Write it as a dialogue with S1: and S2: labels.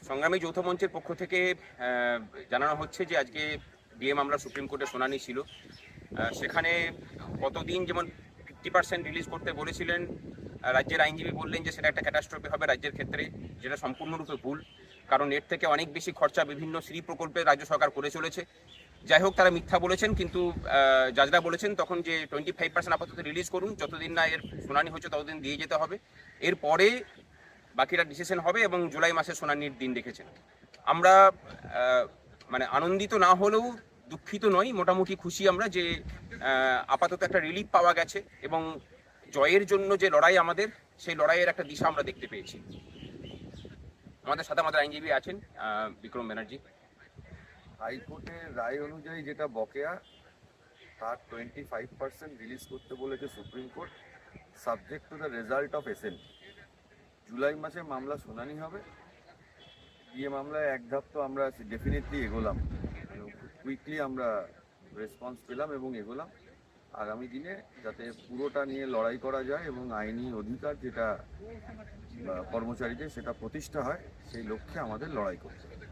S1: সংগ্রামী যৌথ মঞ্চের পক্ষ থেকে জানানো হচ্ছে যে আজকে ডিএ মামলা সুপ্রিম কোর্টে শুনানি ছিল। সেখানে কতদিন যেমন 50% রিলিজ করতে বলেছিলেন, রাজ্যের আইনজীবী বললেন যে সেটা একটা ক্যাটাস্ট্রফি হবে রাজ্যের ক্ষেত্রে, যেটা সম্পূর্ণরূপে ভুল। কারণ এর থেকে অনেক বেশি খরচা বিভিন্ন শ্রী প্রকল্পে রাজ্য সরকার করে চলেছে। যাই হোক, তারা মিথ্যা বলেছেন, কিন্তু জাজরা বলেছেন তখন যে 25% আপাতত রিলিজ করুন, যতদিন না এর শুনানি হচ্ছে ততদিন দিয়ে যেতে হবে, এরপরে বাকিটা ডিসিশন হবে, এবং জুলাই মাসে শুনানির দিন রেখেছেন। আমরা মানে আনন্দিত না হলেও দুঃখিত নই, মোটামুটি খুশি আমরা যে আপাতত একটা রিলিফ পাওয়া গেছে, এবং জয়ের জন্য যে লড়াই আমাদের, সেই লড়াইয়ের একটা দিশা আমরা দেখতে পেয়েছি। আমাদের সাথে আমাদের আইনজীবী আছেন বিক্রম ব্যানার্জি।
S2: হাইকোর্টের রায় অনুযায়ী যেটা বকেয়া, তার 25% রিলিজ করতে বলেছে supreme court, subject to the result of SLP. July মাসে মামলা শুনানি হবে। ডিএ মামলায় এক ধাপ তো আমরা ডেফিনেটলি এগোলাম, কুইকলি আমরা রেসপন্স পেলাম এবং এগোলাম। আগামী দিনে যাতে পুরোটা নিয়ে লড়াই করা যায় এবং আইনি অধিকার যেটা কর্মচারীদের সেটা প্রতিষ্ঠা হয়, সেই লক্ষ্যে আমাদের লড়াই করতে হবে।